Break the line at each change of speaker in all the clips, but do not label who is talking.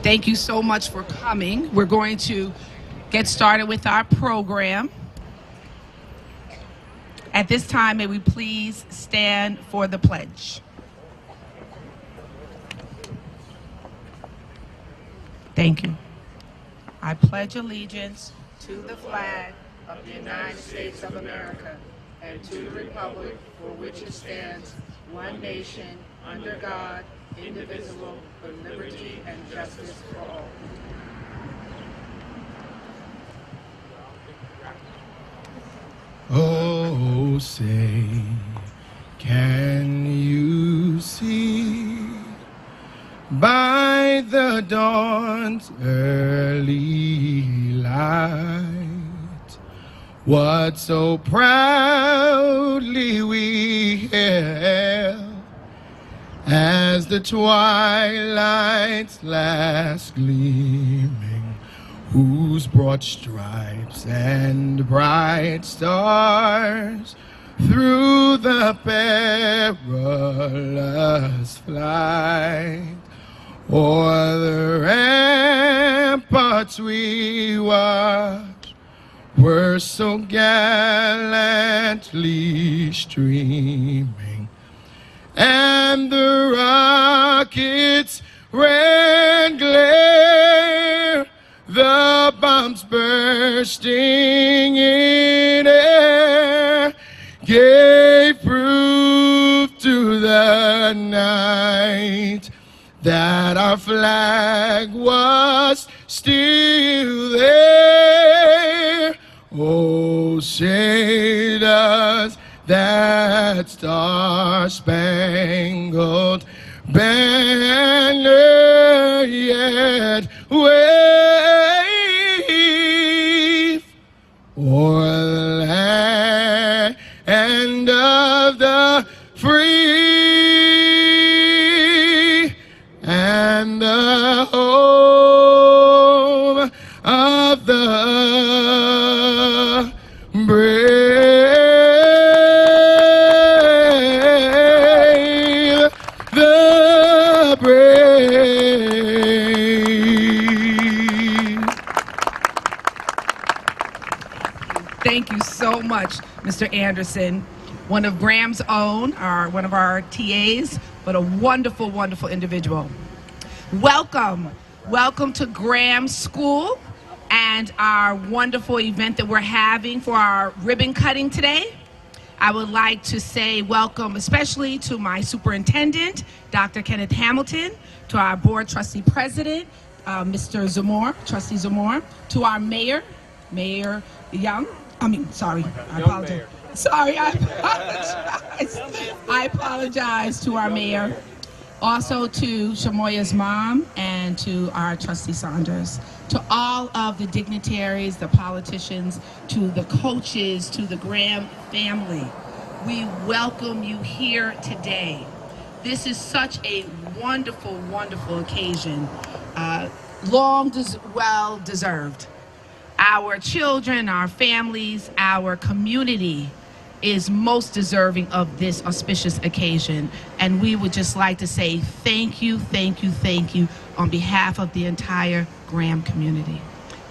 Thank you so much for coming. We're going to get started with our program. At this time, may we please stand for the pledge. Thank you. I pledge allegiance to the flag of the United States of America and to the republic for which it stands, one nation, under God, indivisible, with liberty and justice for all.
Oh, say, can you see by the dawn's early light what so proudly we hailed as the twilight's last gleaming, whose broad stripes and bright stars through the perilous flight o'er the ramparts we watched were so gallantly streaming, and the rockets red glare, the bombs bursting in air, gave proof to the night that our flag was still there. Oh, say does that star-spangled banner yet wave o'er the land of the free and the home of the brave.
Thank you so much, Mr. Anderson, one of Graham's own, one of our TAs, but a wonderful, wonderful individual. Welcome to Graham School and our wonderful event that we're having for our ribbon cutting today. I would like to say welcome especially to my superintendent, Dr. Kenneth Hamilton, to our board trustee president, Mr. Zamore, Trustee Zamore, to our mayor, Mayor Young. I apologize. I apologize to our mayor. Also to Shamoya's mom and to our trustee Saunders. To all of the dignitaries, the politicians, to the coaches, to the Graham family. We welcome you here today. This is such a wonderful, wonderful occasion. Well deserved. Our children, our families, our community is most deserving of this auspicious occasion. And we would just like to say thank you, thank you, thank you on behalf of the entire Graham community.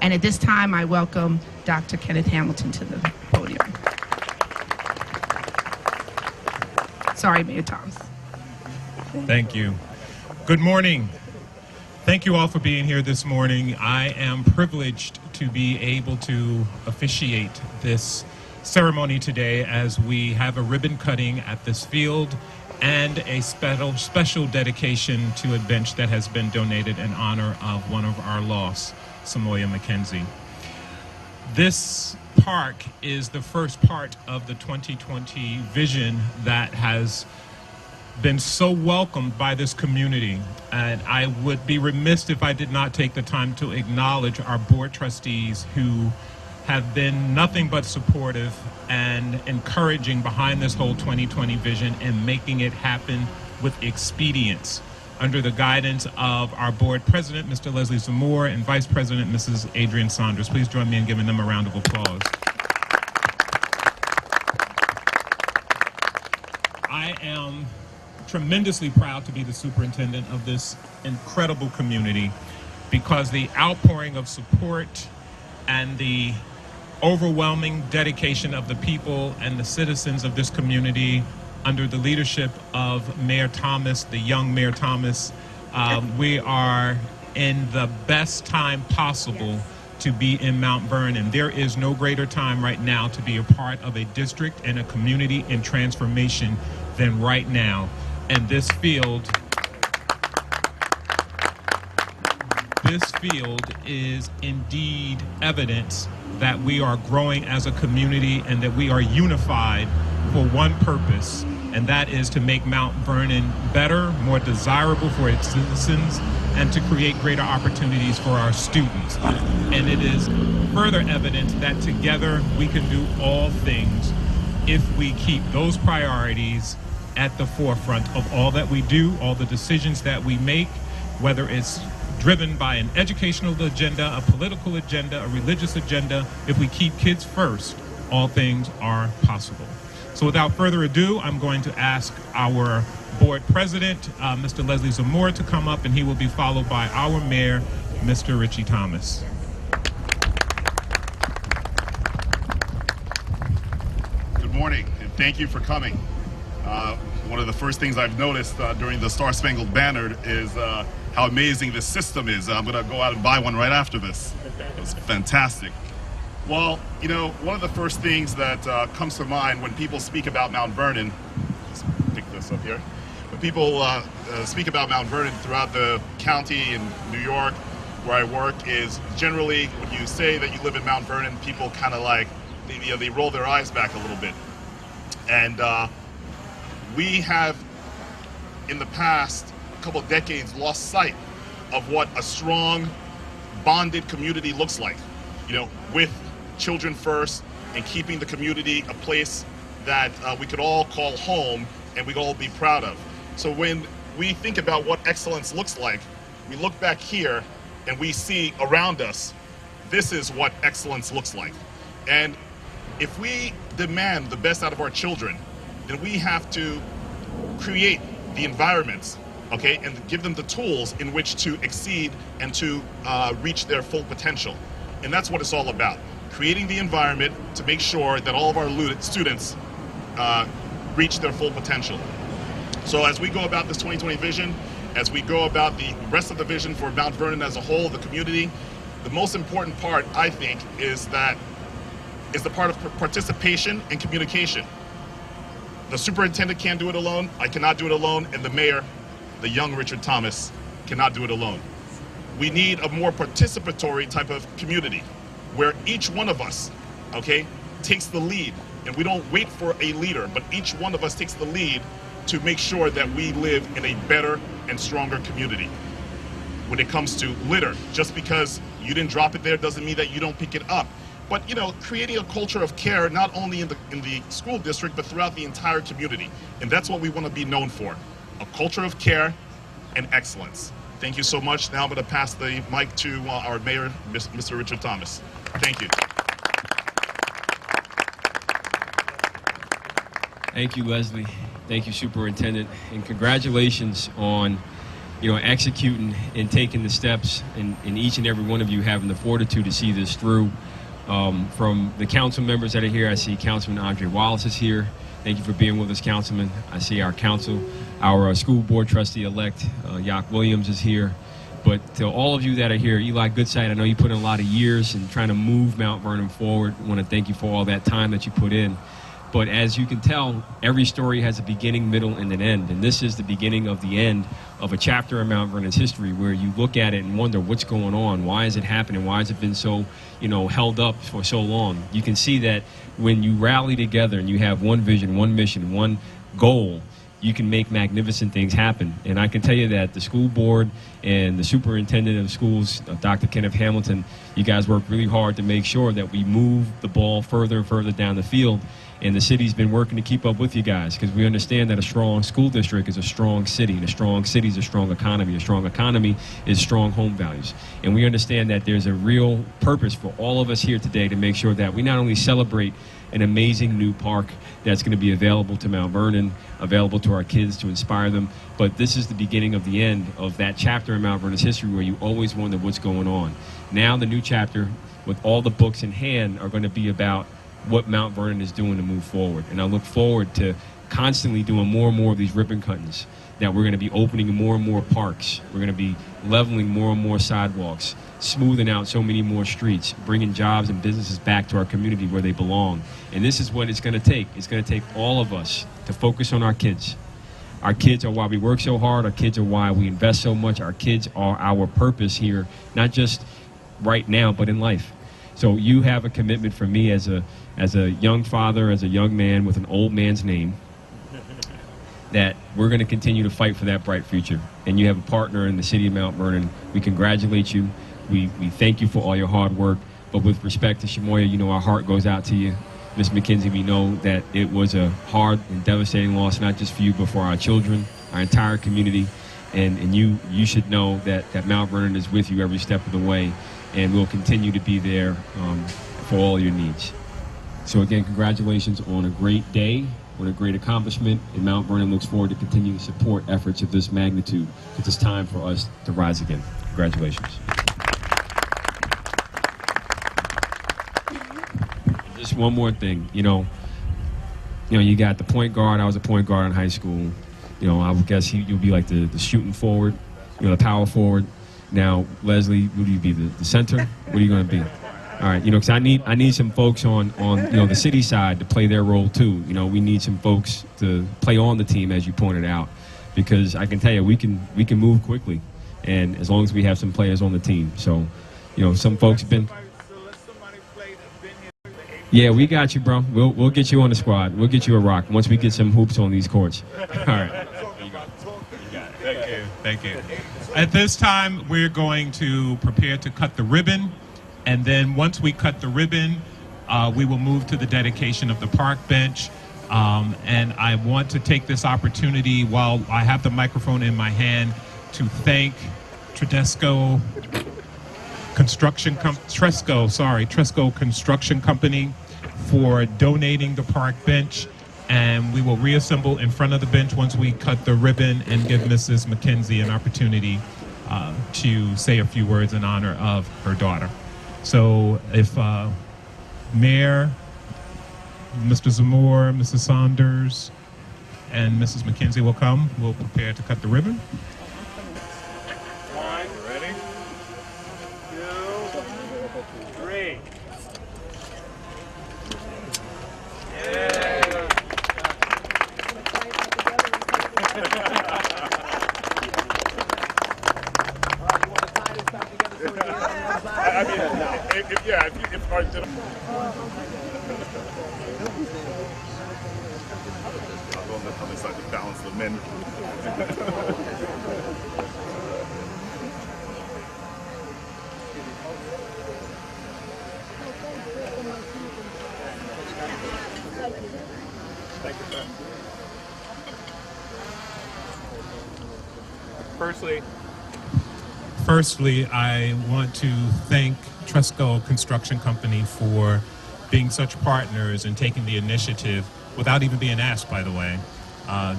And at this time, I welcome Dr. Kenneth Hamilton to the podium. Sorry, Mayor Thomas.
Thank you. Good morning. Thank you all for being here this morning. I am privileged to be able to officiate this ceremony today as we have a ribbon cutting at this field and a special dedication to a bench that has been donated in honor of one of our lost, Samoya McKenzie. This park is the first part of the 2020 vision that has been so welcomed by this community, and I would be remiss if I did not take the time to acknowledge our board trustees who have been nothing but supportive and encouraging behind this whole 2020 vision and making it happen with expedience under the guidance of our board president, Mr. Leslie Zamore, and vice president, Mrs. Adrienne Saunders. Please join me in giving them a round of applause. I am tremendously proud to be the superintendent of this incredible community. because the outpouring of support and the overwhelming dedication of the people and the citizens of this community under the leadership of Mayor Thomas, the young Mayor Thomas, we are in the best time possible to be in Mount Vernon. There is no greater time right now to be a part of a district and a community in transformation than right now. And this field is indeed evidence that we are growing as a community and that we are unified for one purpose, and that is to make Mount Vernon better, more desirable for its citizens, and to create greater opportunities for our students. And it is further evidence that together we can do all things if we keep those priorities at the forefront of all that we do, all the decisions that we make, whether it's driven by an educational agenda, a political agenda, a religious agenda. If we keep kids first, all things are possible. So without further ado, I'm going to ask our board president, Mr. Leslie Zamora, to come up, and he will be followed by our mayor, Mr. Richie Thomas.
Good morning, and thank you for coming. One of the first things I've noticed during the Star Spangled Banner is how amazing this system is. I'm going to go out and buy one right after this. It's fantastic. Well, you know, one of the first things that comes to mind when people speak about Mount Vernon, just pick this up here, when people speak about Mount Vernon throughout the county in New York, where I work, is generally when you say that you live in Mount Vernon, people kind of like, they roll their eyes back a little bit. And we have, in the past couple of decades, lost sight of what a strong, bonded community looks like, you know, with children first and keeping the community a place that we could all call home and we could all be proud of. So when we think about what excellence looks like, we look back here and we see around us, this is what excellence looks like. And if we demand the best out of our children, then we have to create the environments, okay, and give them the tools in which to exceed and to reach their full potential. And that's what it's all about, creating the environment to make sure that all of our students reach their full potential. So as we go about this 2020 vision, as we go about the rest of the vision for Mount Vernon as a whole, the community, the most important part, I think, is the part of participation and communication. The superintendent can't do it alone, I cannot do it alone, and the mayor, the young Richard Thomas, cannot do it alone. We need a more participatory type of community where each one of us, okay, takes the lead, and we don't wait for a leader, but each one of us takes the lead to make sure that we live in a better and stronger community. When it comes to litter, just because you didn't drop it there doesn't mean that you don't pick it up. But, you know, creating a culture of care, not only in the school district, but throughout the entire community. And that's what we want to be known for, a culture of care and excellence. Thank you so much. Now I'm going to pass the mic to our mayor, Mr. Richard Thomas. Thank you.
Thank you, Leslie. Thank you, Superintendent. And congratulations on, you know, executing and taking the steps, and each and every one of you having the fortitude to see this through. From the council members that are here, I see Councilman Andre Wallace is here. Thank you for being with us, Councilman. I see our council, our school board trustee-elect, Yac Williams is here. But to all of you that are here, Eli Goodside, I know you put in a lot of years in trying to move Mount Vernon forward. I want to thank you for all that time that you put in. But as you can tell, every story has a beginning, middle, and an end. And this is the beginning of the end of a chapter in Mount Vernon's history where you look at it and wonder what's going on, why is it happening, why has it been so, you know, held up for so long. You can see that when you rally together and you have one vision, one mission, one goal, you can make magnificent things happen. And I can tell you that the school board and the superintendent of schools, Dr. Kenneth Hamilton, you guys work really hard to make sure that we move the ball further and further down the field. And the city's been working to keep up with you guys, because we understand that a strong school district is a strong city, and a strong city is a strong economy. A strong economy is strong home values. And we understand that there's a real purpose for all of us here today to make sure that we not only celebrate an amazing new park that's going to be available to Mount Vernon, available to our kids to inspire them. But this is the beginning of the end of that chapter in Mount Vernon's history where you always wonder what's going on. Now the new chapter, with all the books in hand, are going to be about what Mount Vernon is doing to move forward. And I look forward to constantly doing more and more of these ribbon cuttings, that we're going to be opening more and more parks. We're going to be leveling more and more sidewalks, smoothing out so many more streets, bringing jobs and businesses back to our community where they belong. And this is what it's going to take. It's going to take all of us to focus on our kids. Our kids are why we work so hard. Our kids are why we invest so much. Our kids are our purpose here, not just right now, but in life. So you have a commitment from me as a young father, as a young man with an old man's name, that we're going to continue to fight for that bright future. And you have a partner in the city of Mount Vernon. We congratulate you. We thank you for all your hard work. But with respect to Shamoya, you know, our heart goes out to you. Ms. McKenzie, we know that it was a hard and devastating loss, not just for you, but for our children, our entire community. And you should know that Mount Vernon is with you every step of the way, and we'll continue to be there for all your needs. So again, congratulations on a great day, on a great accomplishment, and Mount Vernon looks forward to continuing to support efforts of this magnitude, because it's time for us to rise again. Congratulations. Just one more thing, you know, you got the point guard. I was a point guard in high school. You know, I would guess you'll be like the shooting forward, the power forward. Now, Leslie, would you be the center? What are you going to be? All right, because I need some folks on the city side to play their role too. We need some folks to play on the team, as you pointed out, because I can tell you we can move quickly, and as long as we have some players on the team. So, some folks have been. Yeah, we got you, bro. We'll get you on the squad. We'll get you a rock once we get some hoops on these courts. All right.
Thank you. At this time, we're going to prepare to cut the ribbon, and then once we cut the ribbon, we will move to the dedication of the park bench. And I want to take this opportunity while I have the microphone in my hand to thank Tresco Construction Company for donating the park bench, and we will reassemble in front of the bench once we cut the ribbon and give Mrs. McKenzie an opportunity to say a few words in honor of her daughter. So if Mayor, Mr. Zamore, Mrs. Saunders, and Mrs. McKenzie will come, we'll prepare to cut the ribbon.
Ready? 2, 3.
I'll go on the other side to balance the men.
Firstly, I want to thank Tresco Construction Company for being such partners and taking the initiative, without even being asked, by the way,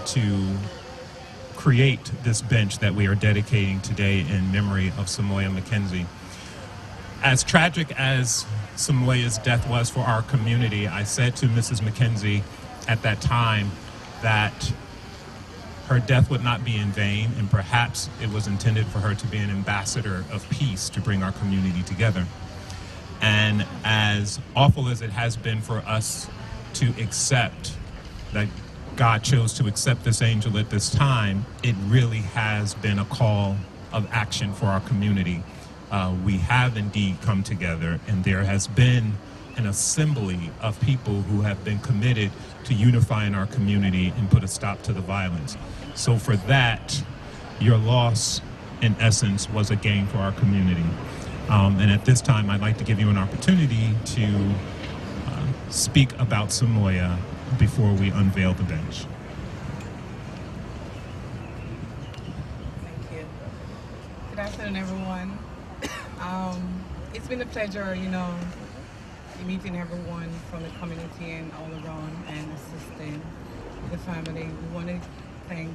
to create this bench that we are dedicating today in memory of Samoya McKenzie. As tragic as Samoya's death was for our community, I said to Mrs. McKenzie at that time that her death would not be in vain, and perhaps it was intended for her to be an ambassador of peace to bring our community together. And as awful as it has been for us to accept that God chose to accept this angel at this time, it really has been a call of action for our community. We have indeed come together, and there has been an assembly of people who have been committed to unifying our community and put a stop to the violence. So for that, your loss, in essence, was a gain for our community. And at this time, I'd like to give you an opportunity to speak about Samoya before we unveil the bench.
Thank you. Good afternoon, everyone. It's been a pleasure, meeting everyone from the community and all around and assisting the family. We want to thank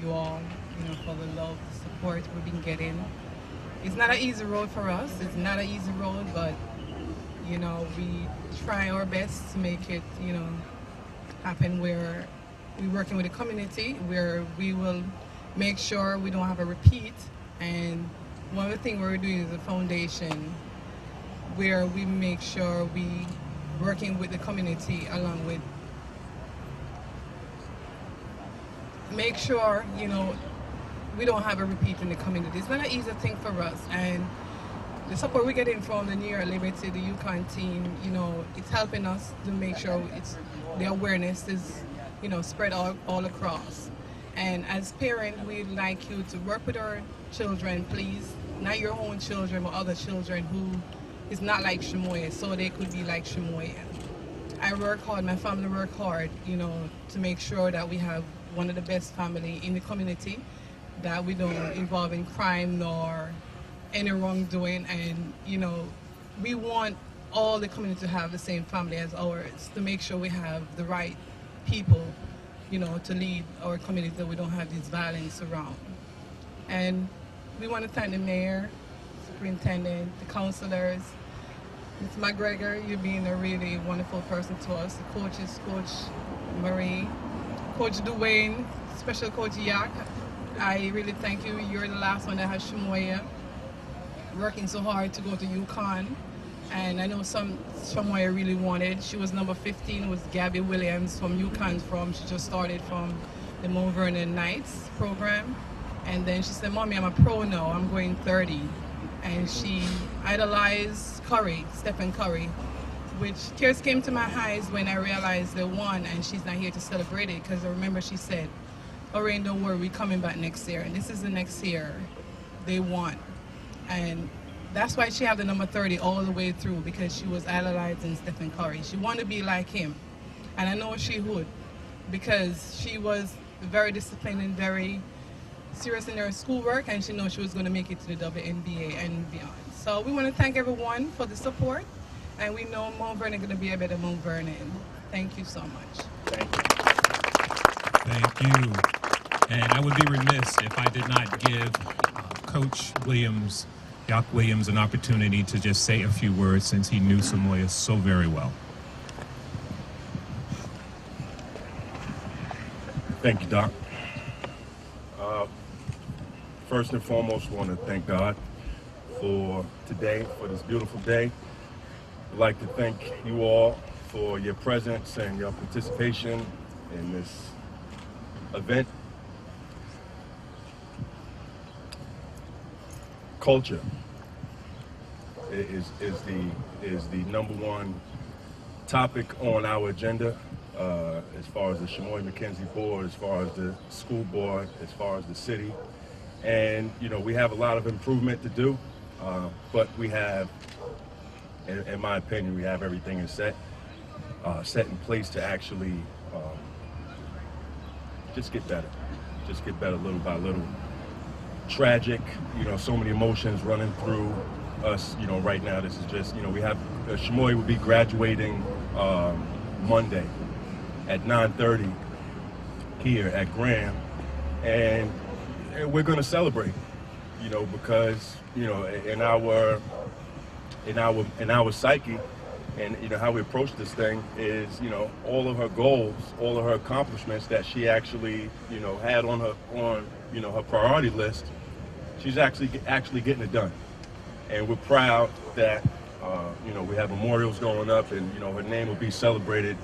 you all, for the love, the support we've been getting. It's not an easy road for us. It's not an easy road, but we try our best to make it, happen where we're working with the community, where we will make sure we don't have a repeat. And one of the things we're doing is a foundation where we make sure we working with the community along with make sure, we don't have a repeat in the community. It's not an easy thing for us. And the support we're getting from the New York Liberty, the UConn team, it's helping us to make sure the awareness is, spread all across. And as parents, we'd like you to work with our children, please, not your own children, but other children who is not like Shemoya, so they could be like Shemoya. I work hard, my family work hard, to make sure that we have one of the best family in the community, that we don't involve in crime nor any wrongdoing, and we want all the community to have the same family as ours, to make sure we have the right people to lead our community, that we don't have this violence around. And we want to thank the mayor, superintendent, the councilors, Ms. McGregor, you being a really wonderful person to us, the coaches, Coach Marie, Coach Dwayne, Special Coach Yak. I really thank you. You're the last one that has Shemoya working so hard to go to UConn. And I know Shemoya really wanted. She was number 15, was Gabby Williams from UConn. She just started from the Mount Vernon Knights program. And then she said, Mommy, I'm a pro now, I'm going 30. And she idolized Stephen Curry, which tears came to my eyes when I realized they won and she's not here to celebrate it, because I remember she said, Lorraine, don't worry, we're coming back next year. And this is the next year they won. And that's why she had the number 30 all the way through, because she was idolizing Stephen Curry. She wanted to be like him. And I know she would, because she was very disciplined and very serious in her schoolwork, and she knows she was going to make it to the WNBA and beyond. So we want to thank everyone for the support, and we know Mount Vernon is going to be a better Mount Vernon. Thank you so much.
Thank you. And I would be remiss if I did not give Coach Williams, Yak Williams, an opportunity to just say a few words, since he knew Shemoya so very well.
Thank you, Doc. First and foremost, I want to thank God for today, for this beautiful day. I'd like to thank you all for your presence and your participation in this event. Culture is the number one topic on our agenda, as far as the Shemoya McKenzie board, as far as the school board, as far as the city. And we have a lot of improvement to do, but we have, in my opinion, we have everything is set in place to actually just get better little by little. Tragic, so many emotions running through us, right now. This is just, we have, Shemoya will be graduating Monday at 9:30 here at Graham, and we're going to celebrate, because, in our psyche, and how we approach this thing is, all of her goals, all of her accomplishments that she actually, had on her her priority list, she's actually getting it done. And we're proud that we have memorials going up, and her name will be celebrated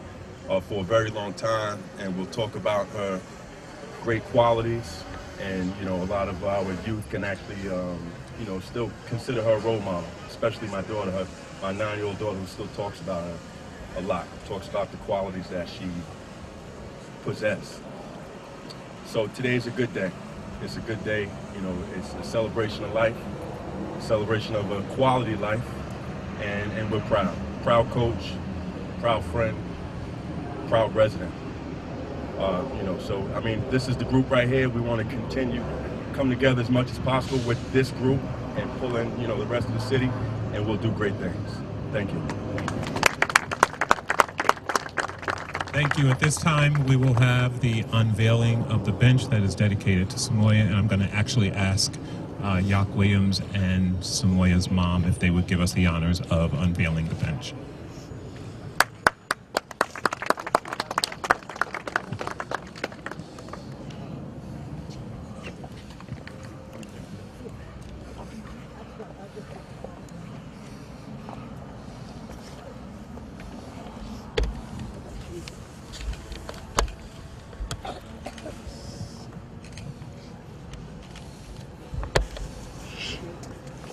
for a very long time, and we'll talk about her great qualities, and a lot of our youth can actually still consider her a role model, especially my daughter, my 9-year-old daughter, who still talks about her a lot, talks about the qualities that she possessed. So today's a good day. It's a good day. It's a celebration of life, a celebration of a quality life, and we're proud. Proud coach, proud friend, proud resident. So I mean, this is the group right here. We want to continue, come together as much as possible with this group and pull in, the rest of the city, and we'll do great things. Thank you.
Thank you. At this time, we will have the unveiling of the bench that is dedicated to Samoya, and I'm going to actually ask Yak Williams and Samoya's mom if they would give us the honors of unveiling the bench.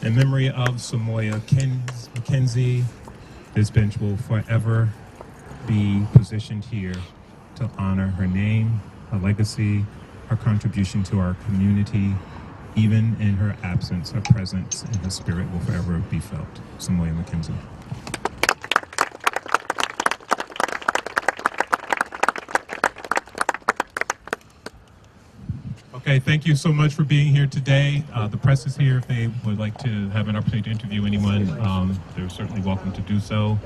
In memory of Samoya Mackenzie, this bench will forever be positioned here to honor her name, her legacy, her contribution to our community. Even in her absence, her presence and her spirit will forever be felt. Samoya Mackenzie. Okay, thank you so much for being here today. The press is here. If they would like to have an opportunity to interview anyone, they're certainly welcome to do so.